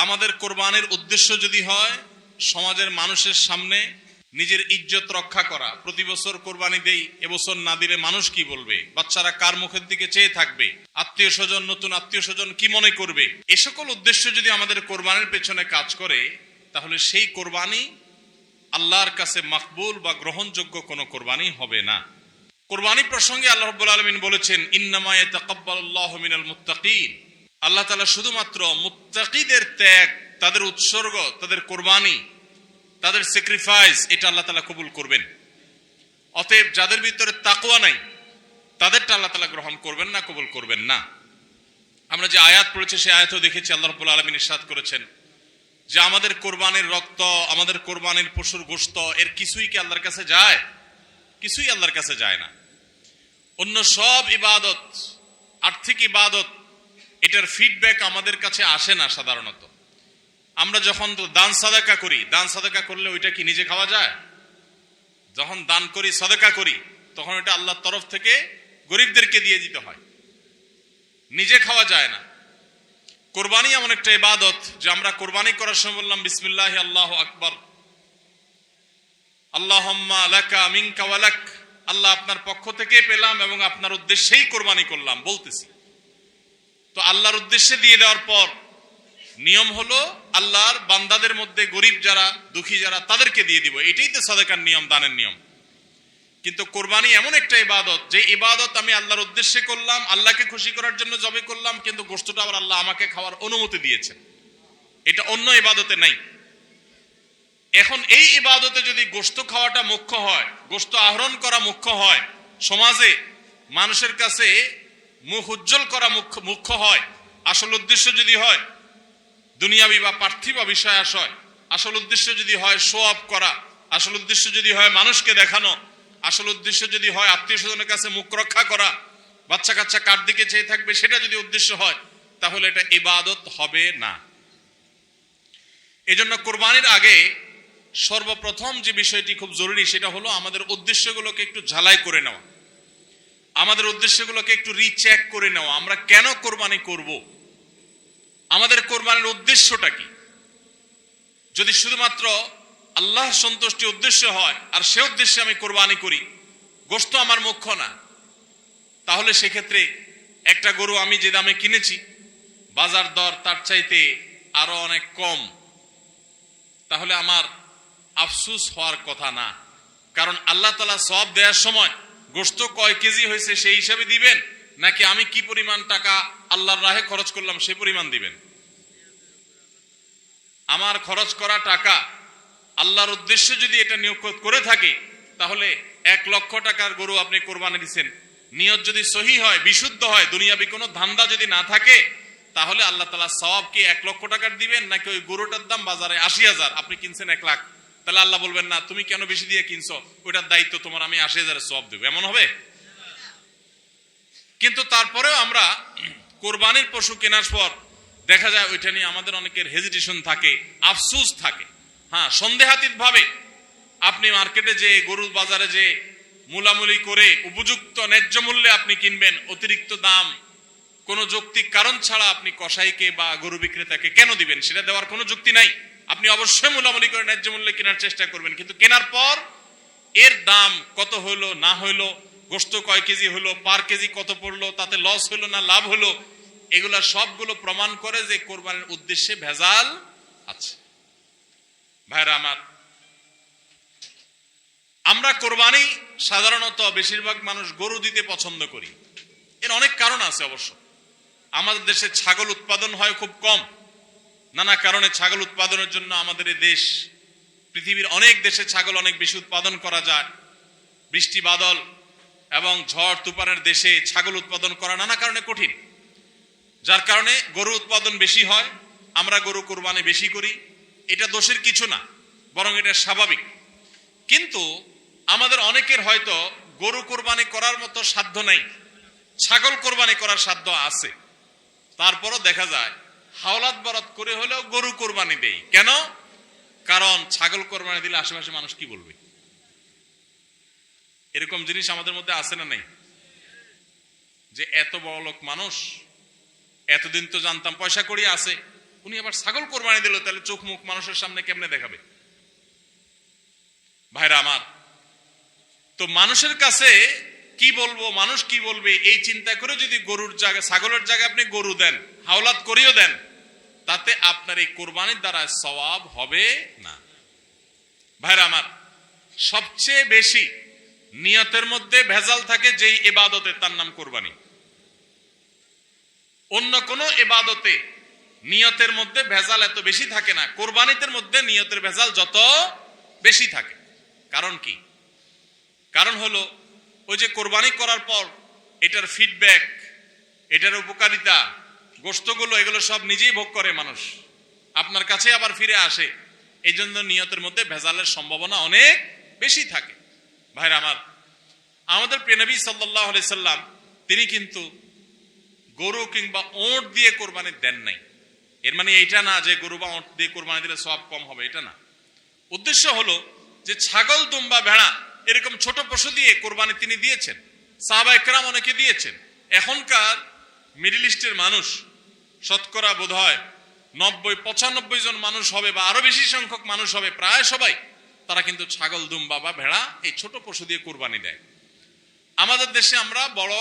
আমাদের কোরবানির উদ্দেশ্য যদি হয় সমাজের মানুষের সামনে নিজের ইজ্জত রক্ষা করা, প্রতি বছর কোরবানি দেই, এবছর না দিলে মানুষ কি বলবে, বাচ্চারা কার মুখের দিকে চেয়ে থাকবে, আত্মীয় স্বজন, নতুন আত্মীয় স্বজন কি মনে করবে, এ সকল উদ্দেশ্য যদি আমাদের কোরবানির পেছনে কাজ করে, তাহলে সেই কোরবানি আল্লাহর কাছে মাকবুল বা গ্রহণযোগ্য কোনো কোরবানি হবে না। কোরবানি প্রসঙ্গে আল্লাহ রাব্বুল আলামিন বলেছেন, ইন্নামা ইয়াতাকাব্বালুল্লাহু মিনাল মুত্তাকিন। আল্লাহ তাআলা শুধুমাত্র মুত্তাকিদের ত্যাগ, তাদের উৎসর্গ, তাদের কোরবানি, তাদের স্যাক্রিফাইস, এটা আল্লাহ তাআলা কবুল করবেন। অতএব যাদের ভিতরে তাকওয়া নাই তাদেরটা আল্লাহ তাআলা গ্রহণ করবেন না, কবুল করবেন না। আমরা যে আয়াত পড়েছি সেই আয়াতও দেখেছি, আল্লাহ রাব্বুল আলামিন ইরশাদ করেছেন যে আমাদের কোরবানির রক্ত, আমাদের কোরবানির পশুর গোশত, এর কিছুই কি আল্লাহর কাছে যায়? কিছুই আল্লাহর কাছে যায় না। অন্য সব ইবাদত, আর্থিক ইবাদত, এটার ফিডব্যাক আমাদের কাছে আসে না সাধারণত। আমরা যখন দান সাদাকা করি, দান সাদাকা করলে ওইটা কি নিজে খাওয়া যায়? যখন দান করি, সাদাকা করি, তখন ওইটা আল্লাহর তরফ থেকে গরিবদেরকে দিয়ে দিতে হয়, নিজে খাওয়া যায় না। কোরবানি এমন একটা ইবাদত যে আমরা কোরবানি করার সময় বললাম বিসমিল্লাহি আল্লাহু আকবার, আল্লাহুম্মা লাকা মিনকা ওয়া লাক, আল্লাহ আপনার পক্ষ থেকে পেলাম এবং আপনার উদ্দেশ্যেই কোরবানি করলাম বলতেছি। তো আল্লাহর উদ্দেশ্যে দিয়ে দেওয়ার পর নিয়ম হলো আল্লাহর বান্দাদের মধ্যে গরিব যারা, দুঃখী যারা, তাদেরকে দিয়ে দিব। এটাই তো সাদাকার নিয়ম, দানের নিয়ম। কিন্তু কোরবানি এমন একটা ইবাদত যে ইবাদত আমি আল্লাহর উদ্দেশ্যে করলাম, আল্লাহকে খুশি করার জন্য জবে করলাম, কিন্তু গোশতটা আবার আল্লাহ আমাকে খাওয়ার অনুমতি দিয়েছেন। এটা অন্য ইবাদতে নাই। এখন এই ইবাদতে যদি গোশত খাওয়াটা মুখ্য হয়, গোশত আহরণ করা মুখ্য হয়, সমাজে মানুষের কাছে মুখ উজ্জ্বল করা মুখ্য হয়, আসল উদ্দেশ্য যদি হয় দুনিয়াবি বা পার্থিব বিষয় আশয়, আসল উদ্দেশ্য যদি হয় শো অফ করা, আসল উদ্দেশ্য যদি হয় মানুষকে দেখানো, আসল উদ্দেশ্য যদি হয় আত্মীয় স্বজনের কাছে মুখ রক্ষা করা, বাচ্চা কাচ্চা কার দিকে চেয়ে থাকবে, সেটা যদি উদ্দেশ্য হয়, তাহলে এটা ইবাদত হবে না। এজন্য কোরবানির আগে সর্বপ্রথম যে বিষয়টি খুব জরুরি সেটা হলো আমাদের উদ্দেশ্যগুলোকে একটু ঝালাই করে নেওয়া, আমাদের উদ্দেশ্যগুলোকে একটু রিচেক করে নেওয়া। আমরা কেন কোরবানি করব? আমাদের কোরবানির উদ্দেশ্যটা কি? যদি শুধুমাত্র আল্লাহর সন্তুষ্টি উদ্দেশ্য হয় আর সে উদ্দেশ্যে আমি কোরবানি করি, গোশত আমার মুখ্য না, তাহলে সেক্ষেত্রে একটা গরু আমি যে দামে কিনেছি, বাজার দর তার চাইতে আরো অনেক কম, তাহলে আমার আফসোস হওয়ার কথা না। কারণ আল্লাহ তাআলা সওয়াব দেওয়ার সময় গোশত কয় কেজি হয়েছে সেই হিসাবে দিবেন, নাকি আমি কি পরিমাণ টাকা আল্লাহর রাহে খরচ করলাম সেই পরিমাণ দিবেন? আমার খরচ করা টাকা আল্লাহর উদ্দেশ্যে যদি এটা নিয়োগ করে থাকে, তাহলে 1 লক্ষ টাকার গরু আপনি কোরবানি দিচ্ছেন, নিয়ত যদি সহি হয়, বিশুদ্ধ হয়, দুনিয়াবি কোনো ধান্দা যদি না থাকে, তাহলে আল্লাহ তাআলা সওয়াব কি 1 লক্ষ টাকার দিবেন, নাকি ওই গরুটার দাম বাজারে 80,000, আপনি কিনছেন 1 লাখ, তাহলে আল্লাহ বলবেন না তুমি কেন বেশি দিয়ে কিনছো, ওইটার দায়িত্ব তোমার, আমি 80,000 সওয়াব দেব? এমন হবে? কিন্তু তারপরেও আমরা কোরবানির পশু কেনার পর দেখা যায় ওইটা নিয়ে আমাদের অনেকের হেজিটেশন থাকে, আফসোস থাকে। হ্যাঁ, সন্দেহাতীত ভাবে আপনি মার্কেটে যে গরুর বাজারে যে মূলামূলি করে উপযুক্ত ন্যায্য মূল্যে আপনি কিনবেন, অতিরিক্ত দাম কোনো যৌক্তিক কারণ ছাড়া আপনি কসাইকে বা গরু বিক্রেতাকে কেন দিবেন? সেটা দেওয়ার কোনো যুক্তি নাই। আপনি অবশ্যই মূলামূলি করে ন্যায্য মূল্যে কেনার চেষ্টা করবেন, কিন্তু কেনার পর এর দাম কত হইলো না হইলো, গোশত কয় কেজি হলো, পার কেজি কত পড়লো, তাতে লস হলো না লাভ হলো, এগুলা সবগুলো প্রমাণ করে যে কোরবানির উদ্দেশ্যে ভেজাল আছে। ভাইরা আমার, আমরা কোরবানি সাধারণত বেশিরভাগ মানুষ গরু দিতে পছন্দ করি। এর অনেক কারণ আছে অবশ্য। আমাদের দেশে ছাগল উৎপাদন হয় খুব কম, নানা কারণে ছাগল উৎপাদনের জন্য আমাদের এই দেশ, পৃথিবীর অনেক দেশে ছাগল অনেক বেশি উৎপাদন করা যায়। বৃষ্টি বাদল এবং ঝড় তুফানের দেশে ছাগল উৎপাদন করা নানা কারণে কঠিন, যার কারণে গরু উৎপাদন বেশি হয়, আমরা গরু কোরবানি বেশি করি। এটা দোষের কিছু না, বরং এটা স্বাভাবিক। কিন্তু আমাদের অনেকের হয়তো গরু কোরবানি করার মতো সাধ্য নাই, ছাগল কোরবানি করার সাধ্য আছে। তারপরও দেখা যায় হাওলাত বরাত করে হলেও গরু কোরবানি দেই। কেন? কারণ ছাগল কোরবানি দিলে আশেপাশে মানুষ কি বলবে? এরকম জিনিস আমাদের মধ্যে আছে না নাই? যে এত বড় লোক মানুষ, এতদিন তো জানতাম পয়সা কড়ি আছে, উনি আবার ছাগল কোরবানি দিল, তাহলে চোখ মুখ মানুষের সামনে কেমনে দেখাবে? ভাইরা আমার, তো মানুষের কাছে কি বলবো, মানুষ কি বলবে, এই চিন্তা করে যদি গরুর জায়গায়, ছাগলের জায়গায় আপনি গরু দেন, হাওলাত করিও দেন, তাতে আপনার এই কোরবানির দ্বারা সওয়াব হবে না। ভাইরা আমার, সবচেয়ে বেশি নিয়তের মধ্যে ভেজাল থাকে যেই ইবাদতে, তার নাম কোরবানি। অন্য কোন ইবাদতে নিয়তের মধ্যে ভেজাল এত বেশি থাকে না, কোরবানিদের মধ্যে নিয়তের ভেজাল যত বেশি থাকে। কারণ কি? কারণ হলো ওই যে কোরবানি করার পর এটার ফিডব্যাক, এটার উপকারিতা, গোশতগুলো, এগুলো সব নিজেই ভোগ করে মানুষ, আপনার কাছে আবার ফিরে আসে। এই জন্য নিয়তের মধ্যে ভেজালের সম্ভাবনা অনেক বেশি থাকে। ভাইরা আমার, আমাদের প্রিয় নবী সাল্লাল্লাহু আলাইহি সাল্লাম তিনি কিন্তু গরু কিংবা ওঁট দিয়ে কোরবানি দেন নাই। এর মানে এইটা না যে গরু বা ওঁট দিয়ে কোরবানি দিলে সওয়াব কম হবে, এটা না। উদ্দেশ্য হলো যে ছাগল, দুম্বা, ভেড়া এরকম ছোট পশু দিয়ে কোরবানি তিনি দিয়েছেন, সাহাবায়ে কেরাম অনেকে দিয়েছেন। এখনকার মিডল ইস্টের মানুষ শতকরা বোধহয় 90-95 জন মানুষ হবে, বা আরো বেশি সংখ্যক মানুষ হবে, প্রায় সবাই, তারা কিন্তু ছাগল, দুম্বা বা ভেড়া এই ছোট পশু দিয়ে কোরবানি দেয়। আমাদের দেশে আমরা বড়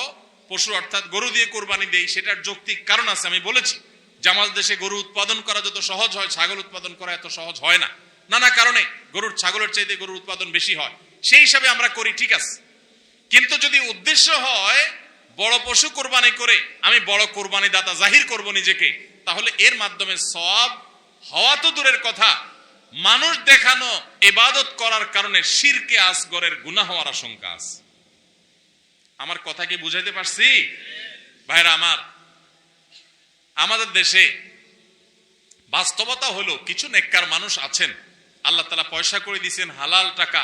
পশু অর্থাৎ গরু দিয়ে কোরবানি দেই, সেটার যৌক্তিক কারণ আছে। আমি বলেছি যে আমাদের দেশে গরু উৎপাদন করা যত সহজ হয়, ছাগল উৎপাদন করা এত সহজ হয় না। নানা কারণে গরুর, ছাগলের চাইতে গরুর উৎপাদন বেশি হয়, সেই হিসাবে আমরা করি, ঠিক আছে। কিন্তু যদি উদ্দেশ্য হয় বড় পশু কোরবানি করে আমি বড় কোরবানি দাতা জাহির করব নিজেকে, তাহলে এর মাধ্যমে সওয়াব হওয়া তো দূরের কথা, মানুষ দেখানো ইবাদত করার কারণে শিরকে আসগরের গুনাহ হওয়ার আশঙ্কা আছে। আমার কথা কি বুঝাইতে পারছি? ভাইরা আমার, আমাদের দেশে বাস্তবতা হলো কিছু নেককার মানুষ আছেন, আল্লাহ তাআলা পয়সা করে দিয়েছেন, হালাল টাকা,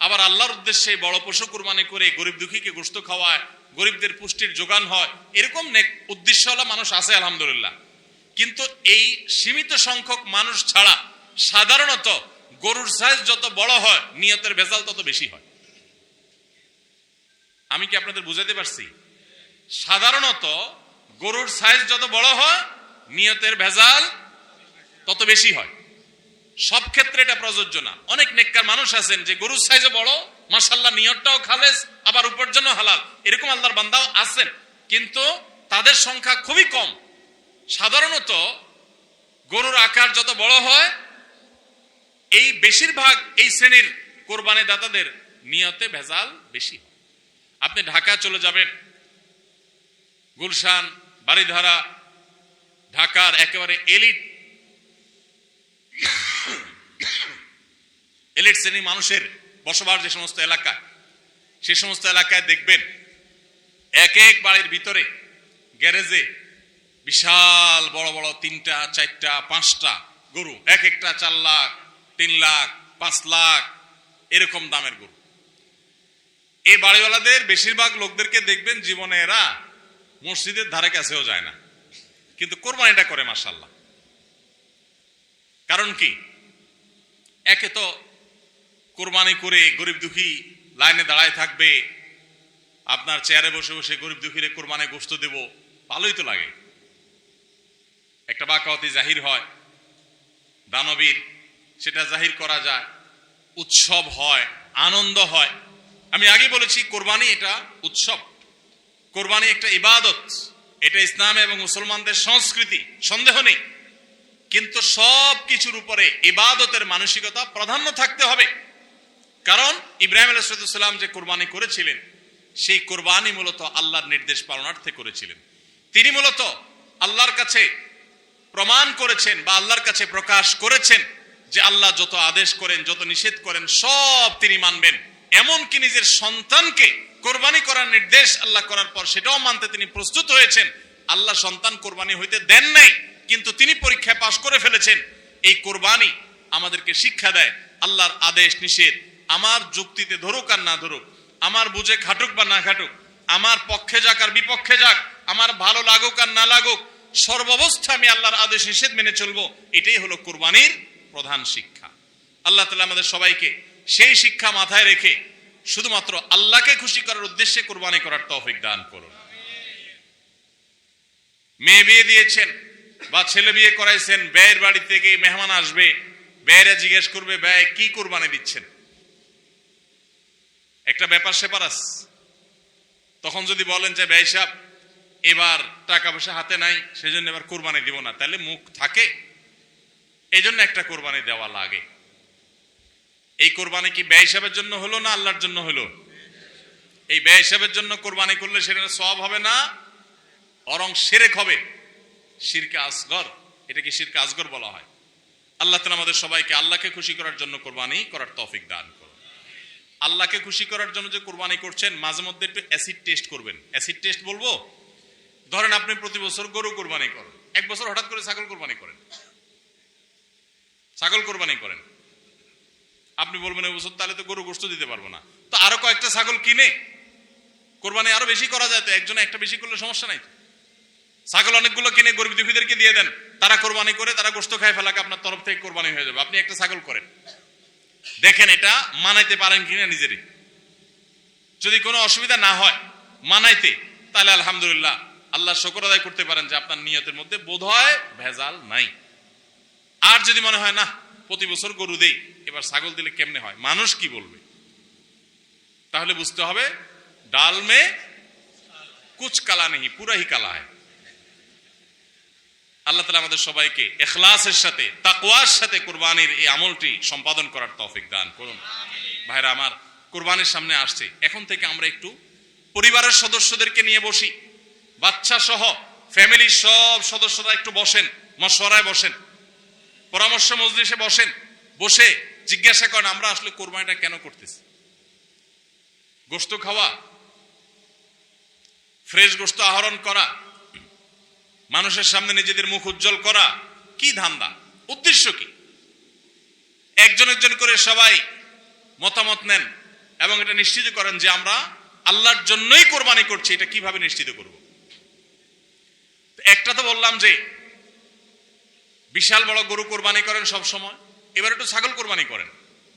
আবার আল্লাহর উদ্দেশ্যে বড় পশু কুরবানি করে গরিব দুঃখীকে গোশত খাওয়ায়, গরিবদের পুষ্টির যোগান হয়, এরকম নেক উদ্দেশ্যওয়ালা মানুষ আছে আলহামদুলিল্লাহ। কিন্তু এই সীমিত সংখ্যক মানুষ ছাড়া সাধারণত গরুর সাইজ যত বড় হয় নিয়তের ভেজাল তত বেশি হয়। আমি কি আপনাদের বুঝাতে পারছি? সাধারণত গরুর সাইজ যত বড় হয় নিয়তের ভেজাল তত বেশি হয়। সব ক্ষেত্রে এটা প্রযোজ্য না। অনেক নেককার মানুষ আছেন যে গরুর সাইজে বড়, মাশাআল্লাহ নিয়তটাও খালেস, আবার উপার্জন হালাল, এরকম আল্লাহর বান্দাও আছেন, কিন্তু তাদের সংখ্যা খুবই কম। সাধারণত গরুর আকার যত বড় হয় এই বেশিরভাগ এই শ্রেণীর কোরবানি দাতাদের নিয়তে ভেজাল বেশি হয়। আপনি ঢাকা চলে যাবেন, গুলশান, বাড়িধারা, ঢাকার একেবারে এলিট শ্রেণী মানুষের বসবাস যে সমস্ত এলাকায়, সে সমস্ত এলাকায় দেখবেন এক এক বাড়ির ভিতরে গ্যারেজে বিশাল বড় বড় 3টা 4টা 5টা গরু, এক একটা 4 লাখ 3 লাখ 5 লাখ এরকম দামের গরু। এই বাড়িওয়ালাদের বেশিরভাগ লোকদেরকে দেখবেন জীবনে এরা মসজিদের ধারে কাছেও যায় না, কিন্তু কোরবানিটা করে মাশাআল্লাহ। কারণ কি? একে তো কোরবানি করে গরিব দুঃখী লাইনে দাঁড়ায় থাকবে, আপনার চেয়ারে বসে বসে গরিব দুঃখীরে কোরবানি গোশত দেব, ভালোই তো লাগে। একটা বাকাওয়াতি জাহির হয়, দানবীর, সেটা জাহির করা যায়, উৎসব হয়, আনন্দ হয়। আমি আগে বলেছি কোরবানি এটা উৎসব, কোরবানি একটা ইবাদত, এটা ইসলাম এবং মুসলমানদের সংস্কৃতি, সন্দেহ নেই। কিন্তু সব কিছুর উপরে ইবাদতের মানসিকতা প্রাধান্য থাকতে হবে। কারণ ইব্রাহিম আলাইহিস সালাম যে কোরবানি করেছিলেন সেই কোরবানি মূলত আল্লাহর নির্দেশ পালনার্থে করেছিলেন। তিনি মূলত আল্লাহর কাছে প্রমাণ করেছেন বা আল্লাহর কাছে প্রকাশ করেছেন যে আল্লাহ যত আদেশ করেন, যত নিষেধ করেন সব তিনি মানবেন। এমনকি নিজের সন্তানকে কোরবানি করার নির্দেশ আল্লাহ করার পর সেটাও মানতে তিনি প্রস্তুত হয়েছেন। আল্লাহ সন্তান কোরবানি হইতে দেন নাই, কিন্তু তিনি পরীক্ষায় পাশ করে ফেলেছেন। এই কোরবানি আমাদেরকে শিক্ষা দেয় আল্লাহর আদেশ নিষেধ আমার যুক্তিতে ধরুক আর না ধরুক, আমার বুঝে খাটুক বা না খাটুক, আমার পক্ষে যাক আর বিপক্ষে যাক, আমার ভালো লাগুক আর না লাগুক, সর্বাবস্থা আমি আল্লাহর আদেশ নিষেধ মেনে চলবো। এটাই হলো কোরবানির প্রধান শিক্ষা। আল্লাহ তাআলা আমাদের সবাইকে সেই শিক্ষা মাথায় রেখে শুধুমাত্র আল্লাহকে খুশি করার উদ্দেশ্যে কোরবানি করার তৌফিক দান করুন। মেয়ে বিয়ে দিয়েছেন, বা ছেলে বিয়ে করাইছেন, ব্যয়ের বাড়ি থেকে মেহমান আসবে, ব্যয়েরা জিজ্ঞেস করবে ব্যয় কি কোরবানি দিচ্ছেন, একটা ব্যাপার সেপার আছে। তখন যদি বলেন যে ব্যয় সাহেব এবার টাকা পয়সা হাতে নাই, সেজন্য এবার কোরবানি দিব না, তাহলে মুখ থাকে? এই জন্য একটা কোরবানি দেওয়া লাগে। এই কোরবানি কি ব্যয় হিসাবের জন্য হলো না আল্লাহর জন্য হলো? এই ব্যয় হিসাবের জন্য কোরবানি করলে সেটা সওয়াব হবে না, বরং শিরক হবে, শিরকে আসগর। এটাকে শিরকে আসগর বলা হয়। আল্লাহ তাআলা আমাদের সবাইকে আল্লাহকে খুশি করার জন্য কোরবানি করার তৌফিক দান করুন। আল্লাহকে খুশি করার জন্য যে কোরবানি করছেন, মাঝে মধ্যে একটু অ্যাসিড টেস্ট করবেন। অ্যাসিড টেস্ট বলবো, ধরেন আপনি প্রতি বছর গরু কোরবানি করেন, এক বছর হঠাৎ করে ছাগল কোরবানি করেন, ছাগল কোরবানি করেন, আপনি বলবেন এই বছর তাহলে তো গরু গোশত দিতে পারবো না, তো আরো কয়েকটা ছাগল কিনে কোরবানি আরো বেশি করা যায়, তো একজনে একটা বেশি করলে সমস্যা নাই। ছাগল অনেকগুলো কিনে গরিব দুঃখীদেরকে দিয়ে দেন, তারা কোরবানি করে, তারা গোশত খায় ফেলাকে আপনার তরফ থেকে কোরবানি হয়ে যাবে। আপনি একটা ছাগল করেন, দেখেন এটা মানাইতে পারেন কিনা নিজেরই। যদি কোনো অসুবিধা না হয় মানাইতে, তাহলে আলহামদুলিল্লাহ আল্লাহ শুকর আদায় করতে পারেন যে আপনার নিয়তের মধ্যে বোধহয় ভেজাল নাই। আর যদি মনে হয় না প্রতি বছর গরু দেই, এবার ছাগল দিলে কেমনে হয়, মানুষ কি বলবে, তাহলে বুঝতে হবে ডাল মে কুচ কালা নেই, পুরা হি কালা হয়। আল্লাহ তাআলা আমাদের সবাইকে ইখলাসের সাথে, তাকওয়ার সাথে কুরবানির এই আমলটি সম্পাদন করার তৌফিক দান করুন। ভাইরা আমার, কুরবানির সামনে আসছে, এখন থেকে আমরা একটু পরিবারের সদস্যদেরকে নিয়ে বসি, বাচ্চা সহ ফ্যামিলির সব সদস্যরা একটু বসেন, মশওয়ারায় বসেন, পরামর্শ মজলিসে বসেন, বসে জিজ্ঞাসা করেন আমরা আসলে কোরবানিটা কেন করতেছি। গোশত খাওয়া, ফ্রেশ গোশত আহরণ করা, মানুষের সামনে নিজেদের মুখ উজ্জ্বল করা, কি ধান্দা, উদ্দেশ্য কি? একজন একজন করে সবাই মতামত নেন এবং এটা নিশ্চিত করেন যে আমরা আল্লাহর জন্যই কোরবানি করছি। এটা কিভাবে নিশ্চিত করব? একটা তো বললাম যে বিশাল বড় গরু কোরবানি করেন সব সময়, এবার একটু ছাগল কোরবানি করেন,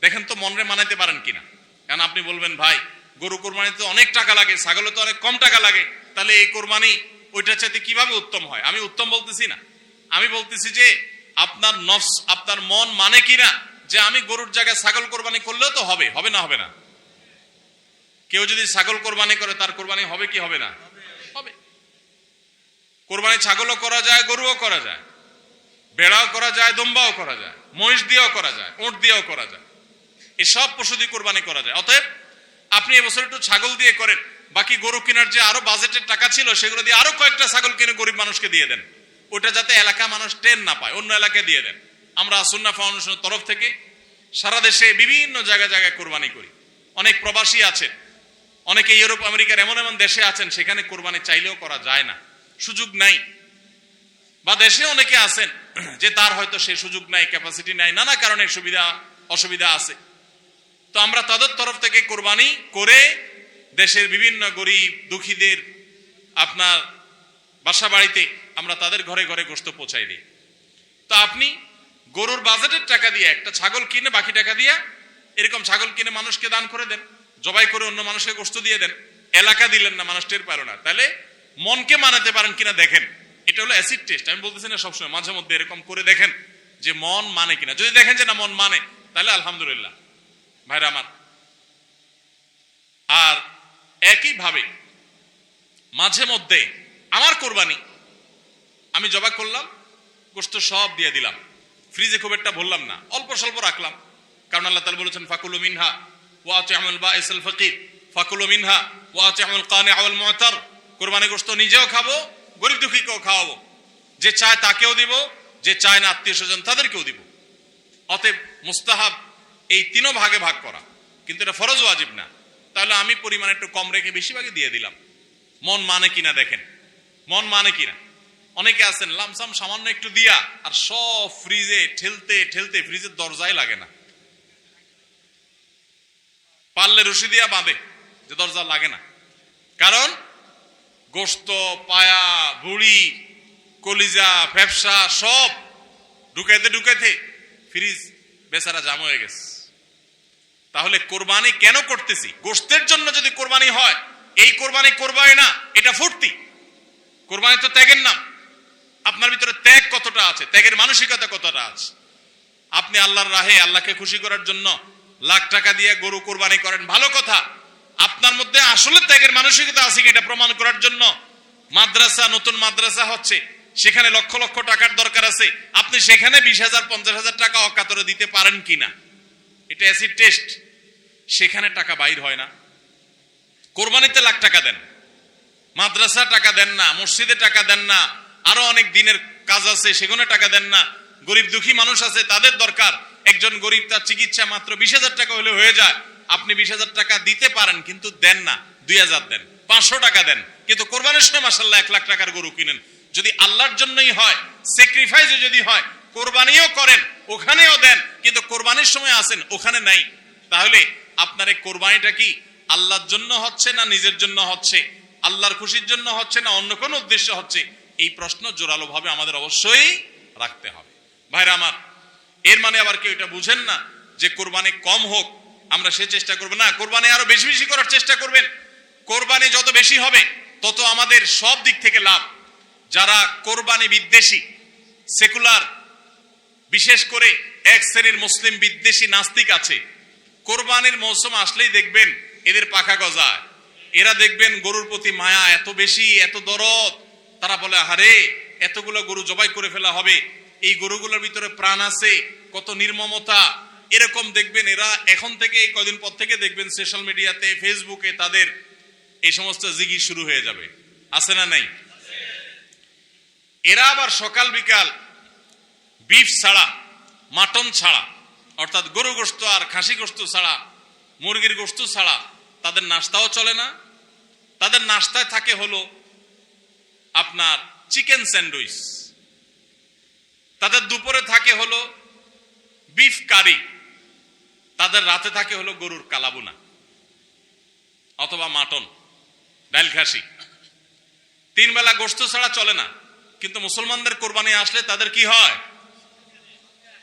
দেখেন তো মনরে মানাইতে পারেন কিনা। কারণ আপনি বলবেন ভাই গরু কোরবানিতে অনেক টাকা লাগে, ছাগলে তো অনেক কম টাকা লাগে, তাহলে এই কোরবানি ওইটার চাইতে কিভাবে উত্তম হয়? আমি উত্তম বলতেছি না, আমি বলতেছি যে আপনার নফস, আপনার মন মানে কিনা যে আমি গরুর জায়গায় ছাগল কোরবানি করলেও তো হবে, হবে না হবে না? কেউ যদি ছাগল কোরবানি করে তার কোরবানি হবে কি হবে না? হবে। কোরবানি ছাগলও করা যায়, গরুও করা যায়, বেড়াও করা যায়, দম্বাও করা যায়, মহিষ দিয়েও করা যায়, উট দিয়েও করা যায়, এসব পশু দিয়ে কোরবানি করা যায়। অতএব আপনি এবছর একটু ছাগল দিয়ে করেন, বাকি গরু কেনার যে আরো বাজেটের টাকা ছিল সেগুলো দিয়ে আরো কয়েকটা ছাগল কিনে গরিব মানুষকে দিয়ে দেন, ওটা যাতে এলাকা মানুষ টেন না পায়, অন্য এলাকায় দিয়ে দেন। আমরা সুন্নাহ ফাউন্ডেশনের তরফ থেকে সারা দেশে বিভিন্ন জায়গায় জায়গায় কোরবানি করি। অনেক প্রবাসী আছেন, অনেকে ইউরোপ আমেরিকার এমন এমন দেশে আছেন সেখানে কোরবানি চাইলেও করা যায় না, সুযোগ নাই, বা দেশে অনেকে আছেন যে তার হয়তো সে সুযোগ নাই, ক্যাপাসিটি নাই, নানা কারণে সুবিধা অসুবিধা আছে। তো আমরা তাদের তরফ থেকে কোরবানি করে দেশের বিভিন্ন গরিব দুঃখীদের আপনার বাসা বাড়িতে আমরা তাদের ঘরে ঘরে গোশত পৌঁছাই দিই। তো আপনি গরুর বাজেটের টাকা দিয়ে একটা ছাগল কিনে বাকি টাকা দিয়ে এরকম ছাগল কিনে মানুষকে দান করে দেন, জবাই করে অন্য মানুষকে গোশত দিয়ে দেন, এলাকা দিলেন না, মানুষ টের পারো না, তাহলে মনকে মানাতে পারেন কিনা দেখেন। এটা হলো অ্যাসিড টেস্ট, আমি বলতেছি না সবসময়, মাঝে মধ্যে এরকম করে দেখেন যে মন মানে কিনা। যদি দেখেন যে না মন মানে, তাহলে আলহামদুলিল্লাহ ভাইরা আমার। আর একইভাবে মাঝে মধ্যে আমার কোরবানি আমি জবাই করলাম, গোশত সব দিয়ে দিলাম, ফ্রিজে খুব একটা ভরলাম না, অল্প স্বল্প রাখলাম, কারণ আল্লাহ তাআলা বলেছেন ফাকুলু মিনহা ওয়া আতি'মুল বাঈসাল ফাকির ফাকুলু মিনহা ওয়া আতি'মুল কানি'a ওয়াল মু'তার। কোরবানি গোশত নিজেও খাবো, গরিব দুঃখীকেও খাওয়াবো, যে চায় তাকেও দিব, যে চায় না আত্মীয় স্বজন তাদেরকেও দিব। অতএব মুস্তাহাব এই তিনও ভাগে ভাগ করা, কিন্তু এটা ফরজ ওয়াজিব না। তাহলে আমি পরিমাণ একটু কম রেখে বেশিরভাগই দিয়ে দিলাম, মন মানে কিনা দেখেন, মন মানে কিনা। অনেকে আছেন লামসাম সামান্য একটু দিয়া আর সব ফ্রিজে ঠেলতে ঠেলতে ফ্রিজের দরজায় লাগে না, পারলে রশি দিয়া বাঁধে যে দরজা লাগে না, কারণ গোশত পায়া ভুড়ি কলিজা ফ্যাপসা সব ঢুকাইতে ঢুকাইতে ফ্রিজ বেচারা জাম হয়ে গেছে। তাহলে কোরবানি কেন করতেছি? গোশতের জন্য যদি কোরবানি হয়, এই কোরবানি কোরবানি না, এটা ফুর্তি। কোরবানি তো ত্যাগের নাম, আপনার ভিতরে ত্যাগ কতটা আছে, ত্যাগের মানসিকতা কতটা আছে। আপনি আল্লাহর রাহে আল্লাহকে খুশি করার জন্য লাখ টাকা দিয়ে গরু কোরবানি করেন, ভালো কথা। আপনার মধ্যে আসলে ত্যাগের মানসিকতা আছে এটা প্রমাণ করার জন্য মাদ্রাসা, নতুন মাদ্রাসা হচ্ছে, সেখানে লক্ষ লক্ষ টাকার দরকার আছে, আপনি সেখানে 20,000 50,000 টাকা অকাতরে দিতে পারেন কিনা, এটা অ্যাসিড টেস্ট। সেখানে টাকা বাইর হয় না। কোরবানিতে লাখ টাকা দেন, মাদ্রাসা টাকা দেন না, মসজিদে টাকা দেন না, আরো অনেক দিনের কাজ আছে সেখানে টাকা দেন না। গরিব দুঃখী মানুষ আছে, তাদের দরকার। একজন গরিব, তার চিকিৎসা মাত্র 20,000 টাকা হলে হয়ে যায়, আপনি 20,000 টাকা দিতে পারেন কিন্তু দেন না, 2,000 দেন, 500 টাকা দেন, কিন্তু কোরবানির সময় মাশাআল্লাহ 1 লাখ টাকার গরু কিনেন। যদি আল্লাহর জন্যই হয়, স্যাক্রিফাইসও যদি হয়, কোরবানিও করেন, ওখানেও দেন, কিন্তু কোরবানির সময় আসেন ওখানে নাই, তাহলে আপনার এই কোরবানিটা কি আল্লাহর জন্য হচ্ছে না নিজের জন্য হচ্ছে, আল্লাহর খুশির জন্য হচ্ছে না অন্য কোনো উদ্দেশ্য হচ্ছে? এই প্রশ্ন জোরালো ভাবে আমাদের অবশ্যই রাখতে হবে। ভাইরা আমার, এর মানে আবার কেউ এটা বুঝেন না যে কোরবানি কম হোক আমরা সে চেষ্টা করবো না, কোরবানি আরো বেশি বেশি করার চেষ্টা করবেন। কোরবানি যত বেশি হবে তত আমাদের সব দিক থেকে লাভ। যারা কোরবানি বিদ্বেষী, সেকুলার, বিশেষ করে এক শ্রেণীর মুসলিম বিদ্বেষী নাস্তিক আছে, কোরবানির মৌসুম আসলেই দেখবেন এদের পাখা গজায়। এরা দেখবেন গরুর প্রতি মায়া এত বেশি, এত দরদ, তারা বলে আরে এতগুলো গরু জবাই করে ফেলা হবে, এই গরুগুলোর ভিতরে প্রাণ আছে, কত নির্মমতা। এরকম দেখবেন এরা এখন থেকে, এই কদিন পর থেকে দেখবেন সোশ্যাল মিডিয়াতে, ফেসবুকে তাদের এই সমস্ত জিগি শুরু হয়ে যাবে, আছে না নাই? এরা আবার সকাল বিকাল বিফ ছাড়া, মাটন ছাড়া, অর্থাৎ গরু গোশত আর খাসি গোশত ছাড়া, মুরগির গোশত ছাড়া তাদের নাস্তাও চলে না। তাদের নাস্তায় থাকে হলো আপনার চিকেন স্যান্ডউইচ, তাদের দুপুরে থাকে হলো বিফ কারি, তাদের রাতে থাকে হলো গরুর কালাবুনা অথবা মাটন, ডাল খাসি। 3 বেলা গোশত ছাড়া চলে না। কিন্তু মুসলমানদের কোরবানি আসলে তাদের কি হয়?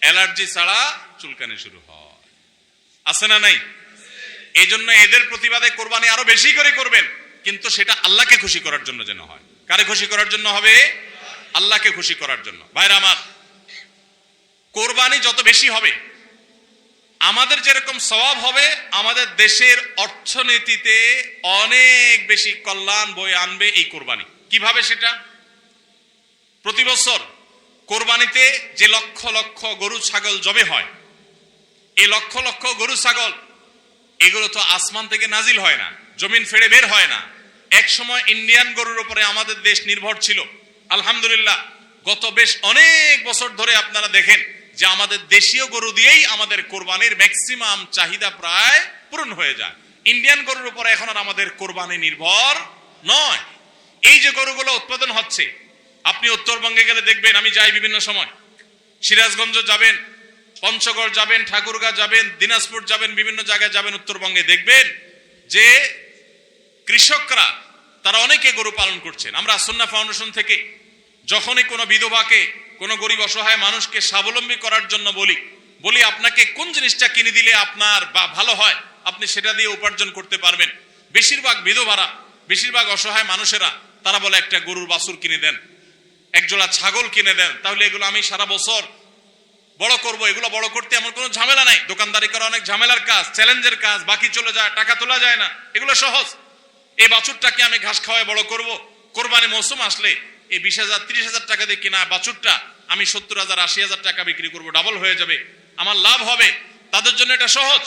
অ্যালার্জি ছাড়া চুলকানি শুরু হয়, আছে না নাই? এই জন্য এদের প্রতিবাদে কোরবানি আরো বেশি করে করবেন, কিন্তু সেটা আল্লাহকে খুশি করার জন্য যেন হয়। কারে খুশি করার জন্য হবে? আল্লাহকে খুশি করার জন্য। ভাইরা আমার, কোরবানি যত বেশি হবে আমাদের যেরকম সওয়াব হবে, আমাদের দেশের অর্থনীতিতে অনেক বেশি কল্যাণ বয়ে আনবে এই কোরবানি। কিভাবে সেটা? প্রতি বছর কোরবানিতে যে লক্ষ লক্ষ গরু ছাগল জবে হয়, এই লক্ষ লক্ষ গরু ছাগল এগুলো তো আসমান থেকে নাজিল হয় না, জমিন ফেড়ে বের হয় না। এক সময় ইন্ডিয়ান গরুর উপরে আমাদের দেশ নির্ভর ছিল। আলহামদুলিল্লাহ গত বেশ অনেক বছর ধরে আপনারা দেখেন যে আমাদের দেশীয় গরু দিয়েই আমাদের কোরবানির ম্যাক্সিমাম চাহিদা প্রায় পূরণ হয়ে যায়। ইন্ডিয়ান গরুর উপরে এখন আর আমাদের কোরবানি নির্ভর নয়। এই যে গরুগুলো উৎপাদন হচ্ছে, আপনি উত্তরবঙ্গে গেলে দেখবেন, আমি যাই বিভিন্ন সময়, সিরাজগঞ্জ যাবেন, পঞ্চগড় যাবেন, ঠাকুরগাঁ যাবেন, দিনাজপুর যাবেন, বিভিন্ন জায়গায় যাবেন উত্তরবঙ্গে, দেখবেন যে কৃষকরা তারা অনেকে গরু পালন করছেন। আমরা সুন্নাহ ফাউন্ডেশন থেকে যখনই কোনো বিধবাকে, কোনো গরিব অসহায় মানুষকে স্বাবলম্বী করার জন্য বলি আপনাকে কোন জিনিসটা কিনে দিলে আপনার বা ভালো হয়, আপনি সেটা দিয়ে উপার্জন করতে পারবেন। বেশিরভাগ বিধবারা, বেশিরভাগ অসহায় মানুষেরা তারা বলে একটা গরুর বাছুর কিনে দেন, একজোড়া ছাগল কিনে দেন, তাহলে এগুলো আমি সারা বছর বড় করব। এগুলো বড় করতে আমার কোনো ঝামেলা নাই, দোকানদারি করা অনেক ঝামেলার কাজ, চ্যালেঞ্জের কাজ, বাকি চলে যায়, টাকা তোলা যায় না, এগুলো সহজ। এই বাছুরটাকে আমি ঘাস খাওয়ায় বড় করব, কোরবানি মৌসুম আসলে এই 20,000 30,000 টাকা দিয়ে কিনা বাছুরটা আমি 70,000 80,000 টাকা বিক্রি করব, ডাবল হয়ে যাবে, আমার লাভ হবে। তাদের জন্য এটা সহজ।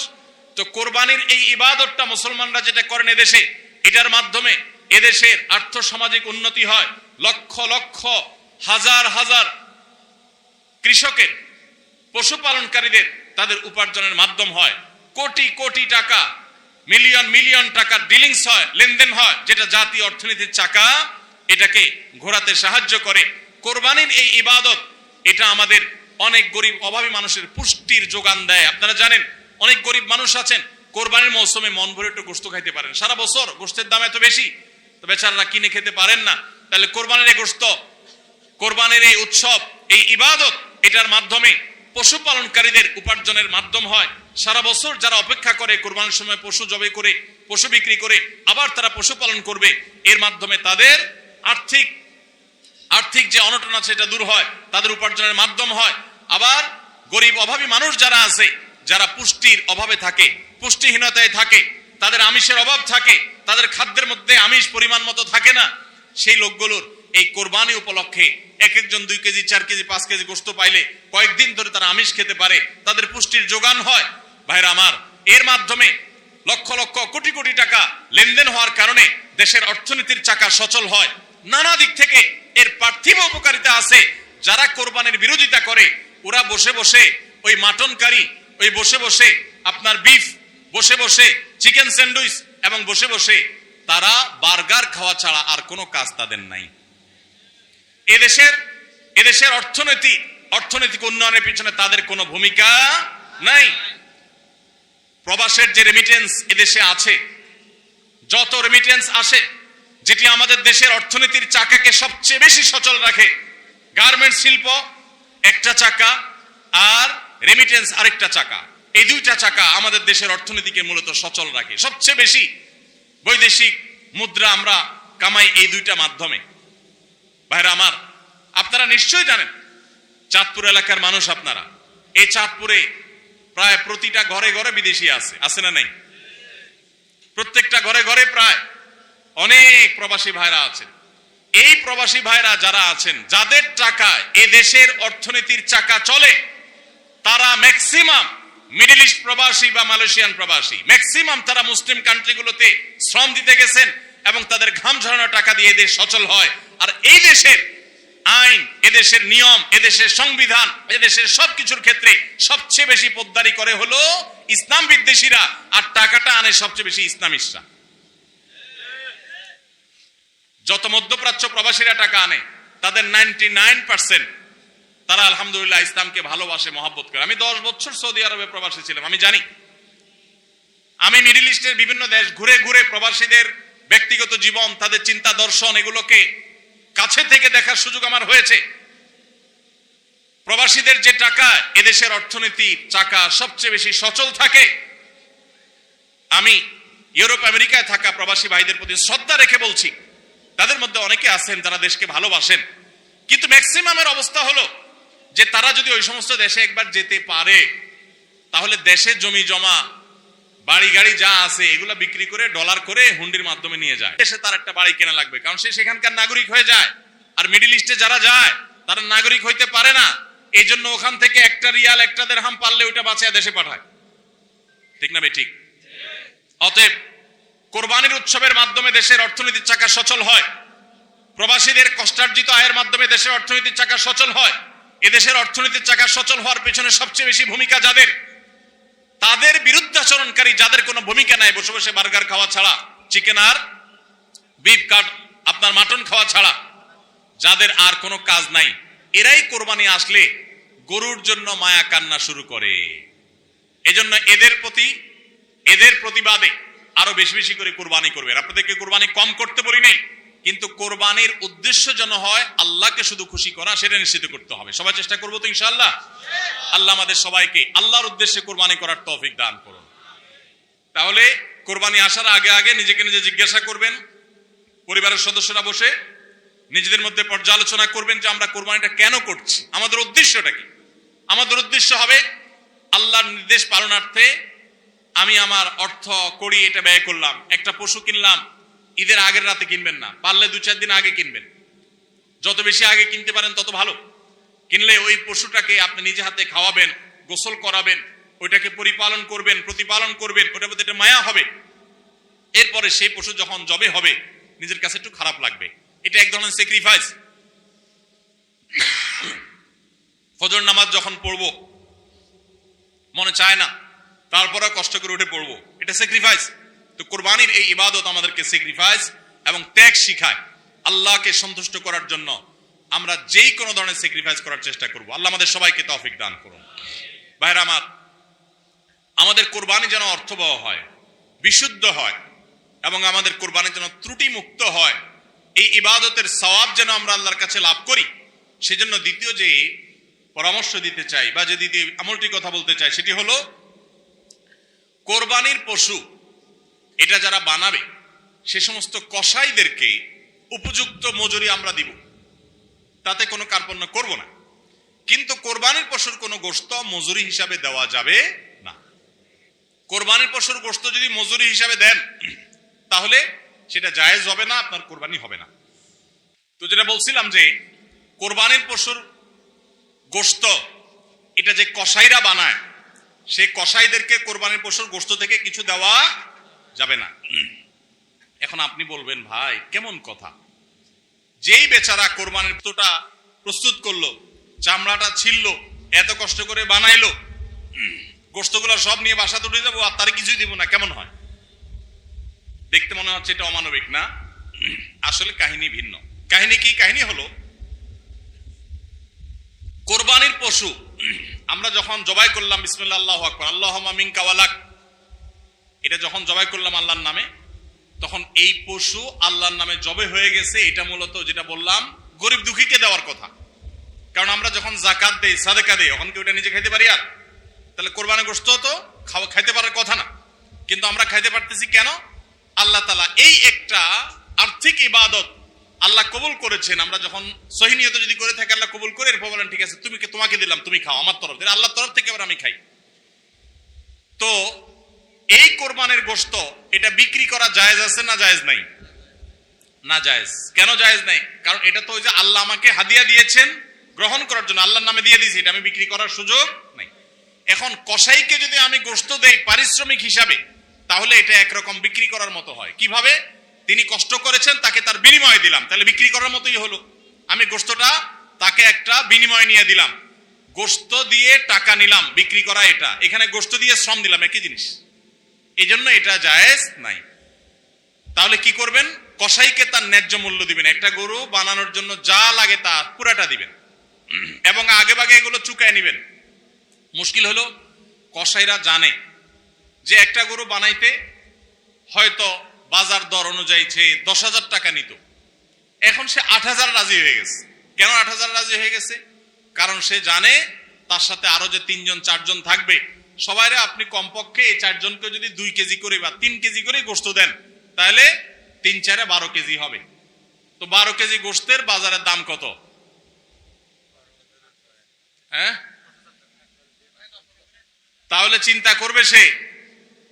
তো কোরবানির এই ইবাদতটা মুসলমানরা যেটা করেন এদেশে, এটার মাধ্যমে এদেশের আর্থ সামাজিক উন্নতি হয়। লক্ষ লক্ষ হাজার হাজার কৃষকের, পশুপালনকারীদের তাদের উপার্জনের মাধ্যম হয়। কোটি কোটি টাকা, মিলিয়ন মিলিয়ন টাকার ডিলিংস হয়, লেনদেন হয়, যেটা জাতীয় অর্থনীতির চাকা এটাকে ঘোরাতে সাহায্য করে। কোরবানির এই ইবাদত এটা আমাদের অনেক গরিব অভাবী মানুষের পুষ্টির যোগান দেয়। আপনারা জানেন অনেক গরিব মানুষ আছেন কোরবানির মৌসুমে মন ভরে একটু গোশত খাইতে পারেন, সারা বছর গোশতের দাম এত বেশি, তো বেচারারা কিনে খেতে পারেন না। তাহলে কোরবানির এই গোশত, কোরবানির এই উৎসব, এই ইবাদত, এটার মাধ্যমে পশুপালনকারীদের উপার্জনের মাধ্যম হয়। সারা বছর যারা অপেক্ষা করে কোরবানির সময় পশু জবাই করে, পশু বিক্রি করে আবার তারা পশুপালন করবে, এর মাধ্যমে তাদের আর্থিক আর্থিক যে অনটন আছে এটা দূর হয়, তাদের উপার্জনের মাধ্যম হয়। আবার গরিব অভাবী মানুষ যারা আছে, যারা পুষ্টির অভাবে থাকে, পুষ্টিহীনতায় থাকে, তাদের আমিষের অভাব থাকে, তাদের খাদ্যের মধ্যে আমিষ পরিমাণ মতো থাকে না, সেই লোকগুলোর এই কোরবানি উপলক্ষে এক একজন 2 কেজি 4 কেজি 5 কেজি গোশত পাইলে কয়েকদিন ধরে তারা আমিষ খেতে পারে, তাদের পুষ্টির যোগান হয়। ভাইরা আমার, এর মাধ্যমে লক্ষ লক্ষ কোটি কোটি টাকা লেনদেন হওয়ার কারণে দেশের অর্থনীতির চাকা সচল হয়। নানা দিক থেকে এর পার্থিব উপকারিতা আছে। যারা কোরবানির বিরোধিতা করে ওরা বসে বসে ওই মাটন কারি, ওই বসে বসে আপনার বিফ, বসে বসে চিকেন স্যান্ডউইচ এবং বসে বসে তারা বার্গার খাওয়া ছাড়া আর কোনো কাজ তাদের নাই। এদেশের অর্থনৈতিক উন্নয়নের পিছনে তাদের কোনো ভূমিকা নাই। প্রবাসের যে রেমিটেন্স এদেশে আছে, যত রেমিটেন্স আসে, যেটি আমাদের দেশের অর্থনীতির চাকাকে সবচেয়ে বেশি সচল রাখে, গার্মেন্টস শিল্প একটা চাকা আর রেমিটেন্স আরেকটা চাকা, এই দুইটা চাকা আমাদের দেশের অর্থনীতিকে মূলত সচল রাখে। সবচেয়ে বেশি বৈদেশিক মুদ্রা আমরা কামাই এই দুইটা মাধ্যমে। ভাইরা আমার, আপনারা নিশ্চয়ই জানেন, চাঁদপুর এলাকার মানুষ আপনারা, এই চাঁদপুরে প্রায় প্রতিটা ঘরে ঘরে বিদেশি আছে না নাই? প্রত্যেকটা ঘরে ঘরে প্রায় অনেক প্রবাসী ভাইরা আছেন। এই প্রবাসী ভাইরা যারা আছেন, যাদের টাকায় এ দেশের অর্থনীতির চাকা চলে, তারা ম্যাক্সিমাম মিডল ইস্ট প্রবাসী বা মালয়েশিয়ান প্রবাসী, ম্যাক্সিমাম তারা মুসলিম কান্ট্রিগুলোতে শ্রম দিতে গেছেন এবং তাদের ঘাম ঝরানো টাকা দিয়ে দেশ সচল হয়। আর এই দেশের আইন, এদেশের নিয়ম, এদেশের সংবিধান, এদেশের সবকিছুর ক্ষেত্রে সবচেয়ে বেশি পোদ্দারি করে হলো ইসলাম বিদ্বেষীরা, আর টাকাটা আনে সবচেয়ে বেশি ইসলামিস্টরা। যত মধ্যপ্রাচ্য প্রবাসীরা টাকা আনে, তাদের 99% তারা আলহামদুলিল্লাহ ইসলামকে ভালোবাসে, মহব্বত করে। আমি 10 বছর সৌদি আরবে প্রবাসী ছিলাম, আমি জানি। আমি মিডল ইস্টের বিভিন্ন দেশ ঘুরে ঘুরে প্রবাসীদের ব্যক্তিগত জীবন, তাদের চিন্তা দর্শন, এগুলোকে কাছে থেকে দেখার সুযোগ আমার হয়েছে। প্রবাসীদের যে টাকা এদেশের অর্থনীতির চাকা সবচেয়ে বেশি সচল থাকে। আমি ইউরোপ আমেরিকায় থাকা প্রবাসী ভাইদের প্রতি শ্রদ্ধা রেখে বলছি, তাদের মধ্যে অনেকে আছেন যারা দেশকে ভালোবাসেন, কিন্তু ম্যাক্সিমামের অবস্থা হলো যে তারা যদি ওই সমস্ত দেশে একবার যেতে পারে, তাহলে দেশে জমি জমা বাড়ি গাড়ি যা আছে এগুলা বিক্রি করে ডলার করে হুন্ডির মাধ্যমে নিয়ে যায়। দেশে তার একটা বাড়ি কেনা লাগবে, কারণ সে সেখানকার নাগরিক হয়ে যায়। আর মিডল ইস্টে যারা যায় তারা নাগরিক হইতে পারে না, এই জন্য ওখান থেকে একটা রিয়াল একটা দিরহাম পারলে ওইটা বাঁচিয়ে দেশে পাঠায়। ঠিক না ভাই? ঠিক। অতএব কোরবানির উৎসবের মাধ্যমে দেশের অর্থনীতির চাকা সচল হয়। প্রবাসীদের কষ্টার্জিত আয়ের মাধ্যমে দেশের অর্থনীতির চাকা সচল হয়। এদেশের অর্থনীতির চাকা সচল হওয়ার পেছনে সবচেয়ে বেশি ভূমিকা যাদের, তাদের বিরুদ্ধাচরণকারী যাদের কোনো ভূমিকা নাই, বসে বসে বার্গার খাওয়া ছাড়া, চিকেন আর বিফ কাট আপনার মাটন খাওয়া ছাড়া যাদের আর কোনো কাজ নাই, এরাই কোরবানি আসলে গরুর জন্য মায়া কান্না শুরু করে। এজন্য এদের প্রতিবাদে আরো বেশি বেশি করে কোরবানি করবেন। আপনাদেরকে কোরবানি কম করতে বলি নাই, কিন্তু কোরবানির উদ্দেশ্য যেন হয় আল্লাহকে শুধু খুশি করা, সেটা নিশ্চিত করতে হবে। সবাই চেষ্টা করবো তো ইনশাআল্লাহ? আল্লাহ আমাদের সবাইকে আল্লাহর উদ্দেশ্যে কোরবানি করার তৌফিক দান করুন। তাহলে কোরবানি আসার আগে আগে নিজেকে নিজে জিজ্ঞাসা করবেন, পরিবারের সদস্যরা বসে নিজেদের মধ্যে পর্যালোচনা করবেন যে আমরা কোরবানিটা কেন করছি, আমাদের উদ্দেশ্যটা কি। আমাদের উদ্দেশ্য হবে আল্লাহর নির্দেশ পালনার্থে আমি আমার অর্থ করি এটা ব্যয় করলাম। একটা পশু কিনলাম, ঈদের আগের রাতে কিনবেন না, পারলে 2-4 দিন আগে কিনবেন। যত বেশি আগে কিনতে পারেন তত ভালো। কিনলে ওই পশুটাকে আপনি নিজে হাতে খাওয়াবেন, গোসল করাবেন, ওইটাকে পরিপালন করবেন, প্রতিপালন করবেন, ওটার প্রতি একটা মায়া হবে। এরপরে সেই পশু যখন জবে হবে নিজের কাছে একটু খারাপ লাগবে। এটা এক ধরনের স্যাক্রিফাইস। ফজর নামাজ যখন পড়বো মনে চায় না, তারপরে কষ্ট করে উঠে পড়বো, এটা স্যাক্রিফাইস। তো কোরবানির এই ইবাদত আমাদেরকে স্যাক্রিফাইস এবং ত্যাগ শিখায়। আল্লাহকে সন্তুষ্ট করার জন্য আমরা যেই কোনো ধরনের স্যাক্রিফাইস করার চেষ্টা করব। আল্লাহ আমাদের সবাইকে তৌফিক দান করুন। ভাইরা আমার, আমাদের কোরবানি যেন অর্থবহ হয়, বিশুদ্ধ হয় এবং আমাদের কোরবানি যেন ত্রুটি মুক্ত হয়, এই ইবাদতের সওয়াব যেন আমরা আল্লাহর কাছে লাভ করি, সেজন্য দ্বিতীয় যে পরামর্শ দিতে চাই বা যে দ্বিতীয় আমলটি কথা বলতে চাই সেটি হলো কোরবানির পশু এটা যারা বানাবে সে সমস্ত কসাইদেরকে উপযুক্ত মজুরি আমরা দিব। তাতে কোনো কার্পণ্য করব না। কিন্তু কোরবানির পশুর কোনো গোশত মজুরি হিসাবে দেওয়া যাবে না। কোরবানির পশুর গোশত যদি মজুরি হিসাবে দেন তাহলে সেটা জায়েজ হবে না, আপনার কোরবানি হবে না। তো যেটা বলছিলাম যে কোরবানির পশুর গোশত এটা যে কসাইরা বানায়, সেই কসাইদেরকে কোরবানির পশুর গোশত থেকে কিছু দেওয়া যাবে না। এখন আপনি বলবেন, ভাই কেমন কথা, যেই বেচারা কোরবানির পশুটা প্রস্তুত করলো, চামড়াটা ছিললো, এত কষ্ট করে বানাইলো, গোশতগুলো সব নিয়ে বাসাতে উঠে যাবো আর তারে কিছুই দিব না, কেমন হয়? দেখতে মনে হচ্ছে এটা অমানবিক না? আসলে কাহিনী ভিন্ন। কাহিনী কি? কাহিনী হলো কোরবানির পশু আমরা যখন জবাই করলাম, বিসমিল্লাহ আল্লাহু আকবার, আল্লাহুম্মা মিনকা ওয়ালাক, এটা যখন জবাই করলাম আল্লাহর নামে, তখন এই পশু আল্লাহর নামে জবে হয়ে গেছে। এটা মূলত যেটা বললাম গরিব দুঃখীকে দেওয়ার কথা। কারণ আমরা যখন যাকাত দেই, সাদেকা দেই, তখন কি ওটা নিজে খাইতে পারি? আর তাহলে কোরবানির গোশত তো খাইতে পারার কথা না, কিন্তু আমরা খাইতে পারতেছি কেন? আল্লাহ তাআলা এই একটা আর্থিক ইবাদত আল্লাহ কবুল করেছেন। আমরা যখন সহিহ নিয়তে যদি করে থাকি, আল্লাহ কবুল করে এরপর বলেন ঠিক আছে তোমাকে দিলাম, তুমি খাও আমার তরফ থেকে, আল্লাহর তরফ থেকে আবার আমি খাই। তো এই কোরবানির গোশত এটা বিক্রি করা জায়েজ আছে না জায়েজ নাই? না জায়েজ। কেন জায়েজ নাই? কারণ এটা তো ওই যে আল্লাহ আমাকে হাদিয়া দিয়েছেন গ্রহণ করার জন্য, আল্লাহর নামে দিয়ে দিয়েছি, এটা আমি বিক্রি করার সুযোগ নাই। এখন কসাইকে যদি আমি গোশত দেই পারিশ্রমিক হিসাবে, তাহলে এটা একরকম বিক্রি করার মতো হয়। কিভাবে? তিনি কষ্ট করেছেন, তাকে তার বিনিময় দিলাম, তাহলে বিক্রি করার মতোই হলো। আমি গোশতটা তাকে একটা বিনিময় নিয়ে দিলাম, গোশত দিয়ে টাকা নিলাম, বিক্রি করা এটা। এখানে গোশত দিয়ে শ্রম দিলাম, একই জিনিস, এই জন্য এটা জায়েজ নাই। তাহলে কি করবেন? কসাইকে তার ন্যায্য মূল্য দিবেন। একটা গরু বানানোর জন্য যা লাগে তা পুরাটা দিবেন এবং আগে ভাগে এগুলো চুকায় নিবেন। মুশকিল হলো কসাইরা জানে যে একটা গরু বানাইতে হয়তো বাজার দর অনুযায়ী 10,000 টাকা নিত, এখন সে 8,000 রাজি হয়ে গেছে। কেন 8,000 রাজি হয়ে গেছে? কারণ সে জানে তার সাথে আরো যে 3-4 জন থাকবে, সবাইরে আপনি কমপক্ষে এই 4 জনকে যদি 2 কেজি করে বা 3 কেজি করে গোশত দেন, তাহলে 3-4 12 কেজি হবে। তো 12 কেজি গোশতের বাজারের দাম কত? হ্যাঁ, তাহলে চিন্তা করবে সে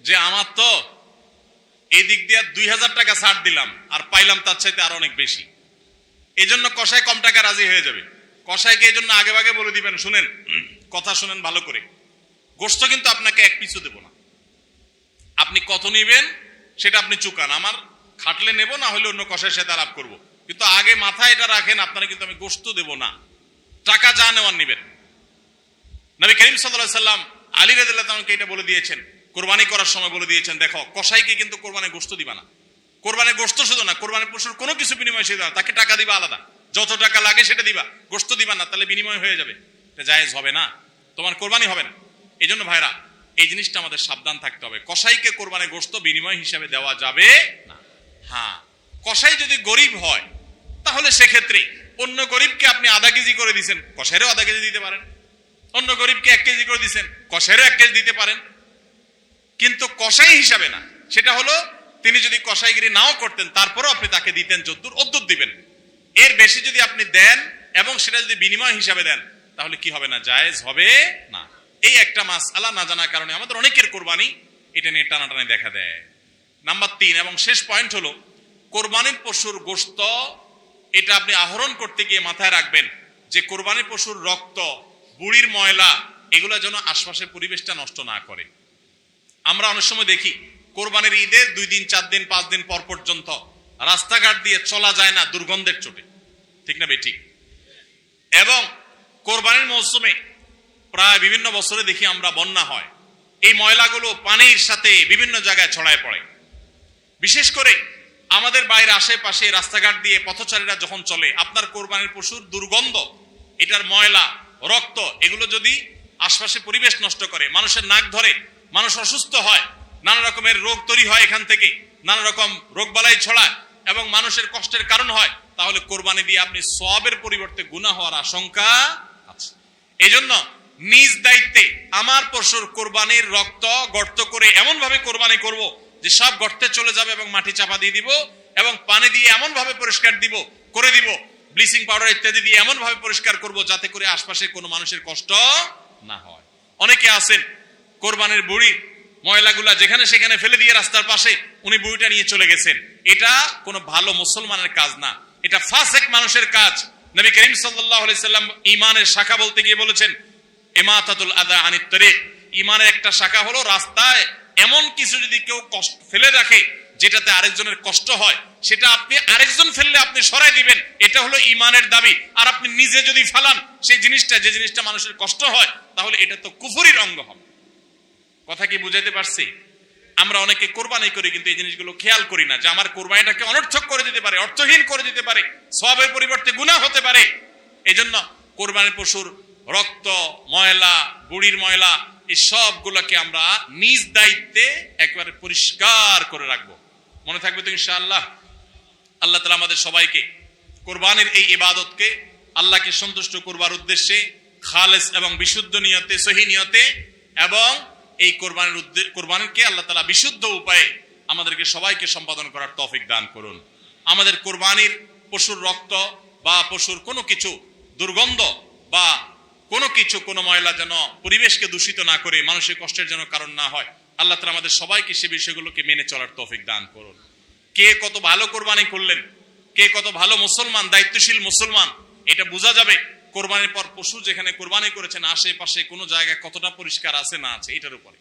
যে আমার তো এই দিক দিয়ে 2,000 টাকা ছাড় দিলাম আর পাইলাম তার চাইতে আরো অনেক বেশি। এই জন্য কসাই কম টাকা রাজি হয়ে যাবে। কসাইকে এই জন্য আগে ভাগে বলে দিবেন, শুনেন, কথা শুনেন ভালো করে, গোশত কিন্তু আপনাকে এক পিছু দেব না, আপনি কত নিবেন সেটা আপনি চুকান, আমার খাটলে নেব, না হলে অন্য কসাইয়ের সাথে আলাপ করবো, কিন্তু আগে মাথায় এটা রাখেন আপনারা কিন্তু আমি গোশত দেব না, টাকা যা নেওয়ার নিবেন। নবী করিম সাল্লাল্লাহু আলাইহি সাল্লাম আলী রাদিয়াল্লাহু আনহুকে এটা বলে দিয়েছেন, কোরবানি করার সময় বলে দিয়েছেন, দেখো কসাইকে কিন্তু কোরবানির গোশত দিবা না। কোরবানির গোশত শুধু না, কোরবানির পশুর কোনো কিছু বিনিময় সে দিবা, তাকে টাকা দিবা আলাদা, যত টাকা লাগে সেটা দিবা, গোশত দিবা না, তাহলে বিনিময় হয়ে যাবে, এটা জায়েজ হবে না, তোমার কোরবানি হবে না। এই জন্য ভাইরা এই জিনিসটা আমাদের সাবধান থাকতে হবে, কসাইকে কোরবানির গোশত বিনিময় হিসাবে দেওয়া যাবে না। হ্যাঁ, কসাই যদি গরিব হয় তাহলে সেক্ষেত্রে অন্য গরিবকে আপনি আধা কেজি করে দিচ্ছেন, কসাইরও আধা কেজি দিতে পারেন, অন্য গরিবকে 1 কেজি করে দিচ্ছেন, কসাইরও 1 কেজি দিতে পারেন, কিন্তু কসাই হিসাবে না। সেটা হলো তিনি যদি কসাইগিরি নাও করতেন তারপরও আপনি তাকে দিতেন যদ্দুর অদ্দুর দিবেন। এর বেশি যদি আপনি দেন এবং সেটা যদি বিনিময় হিসাবে দেন তাহলে কি হবে না? জায়েজ হবে না। এই একটা মাসআলা না জানার কারণে আমাদের অনেকের কোরবানি এটা নিয়ে টানাটানি দেখা দেয়। নাম্বার 3 এবং শেষ পয়েন্ট হলো কোরবানির পশুর গোশত এটা আপনি আহরণ করতে গিয়ে মাথায় রাখবেন যে কোরবানির পশুর রক্ত, বুড়ির ময়লা, এগুলো যেন আশপাশের পরিবেশটা নষ্ট না করে। আমরা অনেক সময় দেখি কোরবানির ঈদের 2 দিন 4 দিন 5 দিন পর পর্যন্ত রাস্তাঘাট দিয়ে চলা যায় না দুর্গন্ধের চোটে, ঠিক না বেঠিক? এবং কোরবানির মৌসুমে প্রায় বিভিন্ন বছরে দেখি আমরা বন্যা হয়, এই ময়লাগুলো পানির সাথে বিভিন্ন জায়গায় ছড়ায় পড়ে। বিশেষ করে আমাদের বাইরে আশেপাশে রাস্তাঘাট দিয়ে পথচারীরা যখন চলে, আপনার কোরবানির পশুর দুর্গন্ধ, এটার ময়লা, রক্ত, এগুলো যদি আশপাশে পরিবেশ নষ্ট করে, মানুষের নাক ধরে, মানুষ অসুস্থ হয়, নানা রকমের রোগ তৈরি হয়, এখান থেকে নানা রকম রোগবালাই ছড়ায় এবং মানুষের কষ্টের কারণ হয়, তাহলে কোরবানি দিয়ে আপনি সওয়াবের পরিবর্তে গুনাহ হওয়ার আশঙ্কা আছে। এই জন্য নিজ দায়িত্বে আমার পশুর কোরবানির রক্ত গর্ত করে এমন ভাবে কোরবানি করব যে সব গর্তে চলে যাবে এবং মাটি চাপা দিয়ে দিব এবং পানি দিয়ে এমন ভাবে পরিষ্কার করে দিব ব্লিচিং পাউডার ইত্যাদি দিয়ে এমন ভাবে পরিষ্কার করব যাতে করে আশপাশে কোনো মানুষের কষ্ট না হয়। অনেকে আছেন কোরবানির বুড়ি ময়লাগুলা যেখানে সেখানে ফেলে দিয়ে রাস্তার পাশে উনি বুড়িটা নিয়ে চলে গেছেন। এটা কোনো ভালো মুসলমানের কাজ না, এটা ফাসেক মানুষের কাজ। নবী করিম সাল্লাল্লাহু আলাইহি সাল্লাম ঈমানের শাখা বলতে গিয়ে বলেছেন ইমাতাতুল আযা আনিত তরিক, ঈমানের একটা শাখা হলো রাস্তায় এমন কিছু যদি কেউ কষ্ট ফেলে রাখে যেটাতে আরেকজনের কষ্ট হয়, সেটা আপনি আরেকজন ফেললে আপনি সরাই দিবেন, এটা হলো ঈমানের দাবি। আর আপনি নিজে যদি ফালান সেই জিনিসটা, যে জিনিসটা মানুষের কষ্ট হয়, তাহলে এটা তো কুফরির অঙ্গ হবে। কথা কি বুঝাইতে পারছি? আমরা অনেকে কোরবানি করি কিন্তু এই জিনিসগুলো খেয়াল করি না যে আমার কোরবানিটাকে অনর্থক করে দিতে পারে, অর্থহীন করে দিতে পারে, সওয়াবের পরিবর্তে গুনাহ হতে পারে। এজন্য কোরবানির পশুর রক্ত, ময়লা, বুড়ির ময়লা, এই সবগুলোকে আমরা নিজ দায়িত্বে একেবারে পরিষ্কার করে রাখবো। মনে থাকবে তো ইনশাআল্লাহ? আল্লাহ তাআলা আমাদের সবাইকে কোরবানির এই ইবাদতকে আল্লাহকে সন্তুষ্ট করবার উদ্দেশ্যে খালেস এবং বিশুদ্ধ নিয়তে, সহি নিয়তে এবং এই কোরবানিকে আল্লাহ তাআলা বিশুদ্ধ উপায়ে আমাদেরকে সবাইকে সম্পাদন করার তৌফিক দান করুন। আমাদের কোরবানির পশুর রক্ত বা পশুর কোনো কিছু দুর্গন্ধ বা কোনো কিছু, কোনো ময়লা যেন পরিবেশকে দূষিত না করে মানুষের কষ্টের যেন কারণ না হয়। আল্লাহ তাআলা আমাদের সবাইকে সে বিষয়গুলোকে মেনে চলার তৌফিক দান করুন। কে কত ভালো কোরবানি করলেন, কে কত ভালো মুসলমান, দায়িত্বশীল মুসলমান, এটা বোঝা যাবে কোরবানির পর পশু যেখানে কোরবানি করেছেন আশেপাশে কোনো জায়গায় কতটা পরিষ্কার আছে না আছে, এটার উপরে।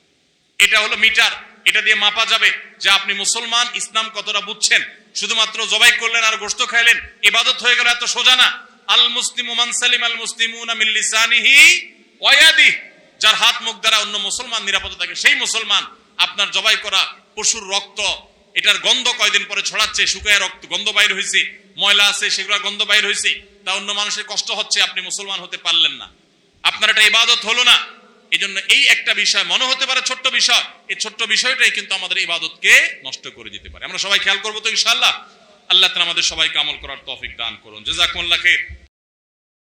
এটা হলো মিটার, এটা দিয়ে মাপা যাবে যে আপনি মুসলমান, ইসলাম কতটা বুঝছেন। শুধুমাত্র জবাই করলেন আর গোশত খাইলেন ইবাদত হয়ে গেল, এত সোজা না। আল মুসলিমু মান সালিম আল মুসলিমুনা মিন লিসানিহি ওয়া ইয়াদিহি, যার হাত মুখ দ্বারা অন্য মুসলমান নিরাপদ থাকে সেই মুসলমান। আপনার জবাই করা পশুর রক্ত, এটার গন্ধ কয়দিন পরে ছড়াচ্ছে, শুকায় রক্ত গন্ধ বাইর হয়েছে, ময়লা আছে সেগুলোর গন্ধ বাইর হয়েছে, তা অন্য মানুষের কষ্ট হচ্ছে, আপনি মুসলমান হতে পারলেন না, আপনার এটা ইবাদত হলো না। এই জন্য এই একটা বিষয় মনে হতে পারে ছোট্ট বিষয়, এই ছোট্ট বিষয়টাই কিন্তু আমাদের ইবাদতকে নষ্ট করে দিতে পারে। আমরা সবাই খেয়াল করবো তো ইনশাআল্লাহ। আল্লাহ তাআলা আমাদের সবাইকে আমল করার তৌফিক দান করুন। জাযাকুমুল্লাহ খাইর।